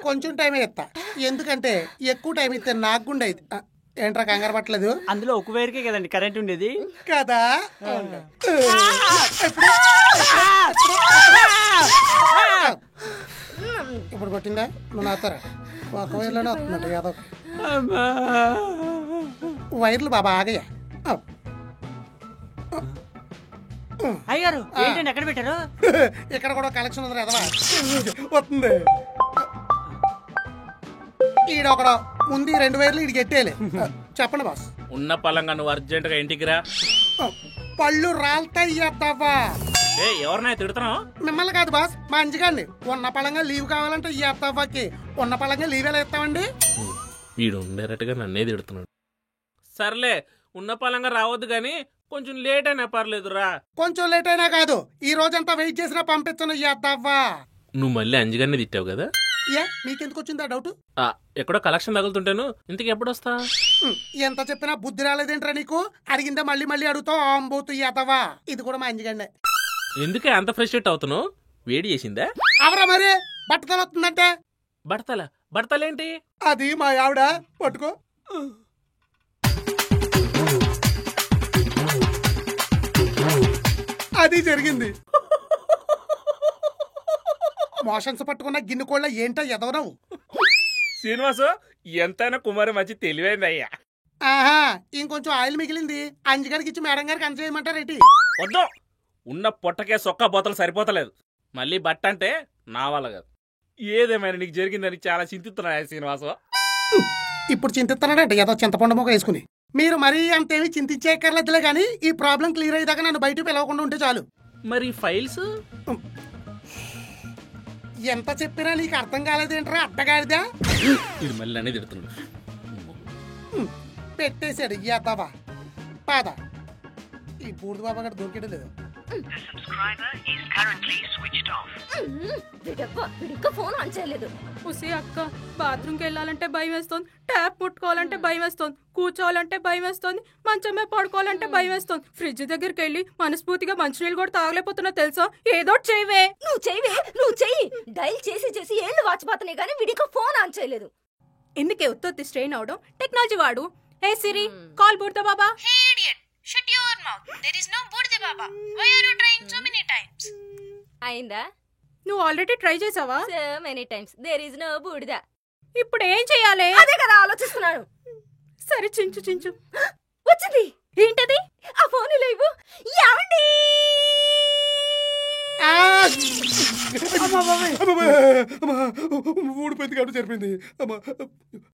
కొంచెం టైం ఇస్తా, ఎందుకంటే ఎక్కువ టైం ఇస్తే నాకు గుండె అయింది. ఏంట్రా కంగారు పట్టలేదు? అందులో ఒక వైర్కే కదండి కరెంట్ ఉండేది కదా. ఇప్పుడు కొట్టిందా? నువ్వు నాతారా? ఒక వైర్లోనే వస్తున్నట్టు యాదవ్. వైర్లు బాబా ఆగయ్యా. అయ్యారు ఏంటండి ఎక్కడ పెట్టారు? ఇక్కడ కూడా కలెక్షన్ ఉంది ఎదవా. వస్తుంది ఈడొకడు ముందు 2 వైర్లు ఈడికి ఎట్టేయాలి. చెప్పండి బాస్. ఉన్న పలంగా నువ్వు అర్జెంట్ గా ఇంటికి రా. పళ్ళు రాల్తాయి ఎద్దవ్వా. ఎవరినై తిడుతున్నావు? మిమ్మల్ని కాదు బాస్, మా అంజిగాండి. ఉన్న పళంగా లీవ్ కావాలంటే ఈ ఎద్దవ్వకి ఉన్న పళంగా లీవ్ ఎలా ఇస్తామండి? వీడు డైరెక్ట్ గా నన్నే తిడుతున్నాడు. సర్లే ఉన్న పలంగా రావద్దు గాని కొంచెం లేట్ అయినా పర్లేదురా. కొంచెం లేట్ అయినా కాదు, ఈ రోజంతా వెయిట్ చేసినా పంపించను ఈ ఎద్దవ్వా. నువ్వు మళ్ళీ అంజిగాన్ని తిట్టావు కదా? ఏ మీకెందుకు వచ్చిందా డౌట్? ఎక్కడో కలెక్షన్ తగులుతుంటాను. ఇంతకు ఎప్పుడు వస్తా? ఎంత చెప్పినా బుద్ధి రాలేదేంట్రా నీకు? అడిగిందా మళ్ళీ మళ్ళీ అడుగుతావు. ఆంబోతు ఎదవా. ఇది కూడా మా అంజిగండే. ఎందుకే అంత ఫ్రెష్ట్ అవుతున్నావు? వేడి చేసిందా? అవరా మరి బట్టతల వస్తుందంటే. బడతలేంటి? అది మా ఆవిడ. పట్టుకో. అది జరిగింది. మోషన్స్ పట్టుకున్న గిన్నె కోళ్ళ ఏంటో ఎదవనవు. శ్రీనివాసు ఎంతైనా కుమారి మంచి తెలివైంది అయ్యా. ఆహా, ఇంకొంచెం ఆయిల్ మిగిలింది. అంజిగారికి ఇచ్చి మేడం గారికి అందజేయమంటారేటి? వద్దు, ఉన్న పొట్టకే సొక్క బోతలు సరిపోతలేదు. మళ్ళీ బట్ట అంటే నా వల్ల కాదు. ఏదేమైనా నీకు జరిగిందని చాలా చింతిస్తున్నాయా శ్రీనివాసు? ఇప్పుడు చింతిస్తున్నాడంటే ఏదో చింతపండు మొక్క వేసుకుని. మీరు మరీ అంతేమి చింతించేక్కర్లేదులే గానీ ఈ ప్రాబ్లం క్లియర్ అయ్యేదాకా నన్ను బయటకు పిలవకుండా ఉంటే చాలు. మరి ఫైల్స్ ఎంత చెప్పినా నీకు అర్థం కాలేదేంట్రా అడ్డగాడిదా? ఇది మళ్ళీ అనేది తిడుతున్నాడు. పెట్టేశాడు యాదవా. పాద ఈ బూడిద బాబా గారు దొరికేది లేదు. ఫోన్ ఆన్ చేయలేదు. ఉసి అక్క, బాత్రూమ్కి వెళ్ళాలంటే భయం వేస్తుంది, ట్యాప్ ముట్టుకోవాలంటే భయం వేస్తుంది, కూర్చోవాలంటే భయం వేస్తుంది, మంచం మీద పడుకోవాలంటే భయం వేస్తుంది. ఫ్రిడ్జ్ దగ్గరికి వెళ్ళి మనస్ఫూర్తిగా మంచినీళ్ళు కూడా తాగలేకపోతున్నా తెలుసా? ఏదో చేయవే. నువ్వు చెయ్యి. డైల్ చేసి చేసి ఏళ్ళు వాచిపోతున్నాయి కానీ వీడికి ఫోన్ ఆన్ చేయలేదు. ఎందుకే ఉత్పత్తి స్ట్రెయిన్ అవడం? టెక్నాలజీ వాడు. హే సిరి, call బుడత Baba. Hey idiot, shut your mouth. There is no Budde Baba. Why are you trying so many times? అయిందా? నువ్వు ఆల్రెడీ ట్రై చేసావా? So many times. There is no బూడిద. ఇప్పుడు ఏం చెయ్యాలి? అదే కదా ఆలోచిస్తున్నాను. సరే చించు చించు. వచ్చింది. ఏంటది? ఆ ఫోన్ లేవు. ఏమండి? ఊడిపోయింది కాబట్టి సరిపోయింది.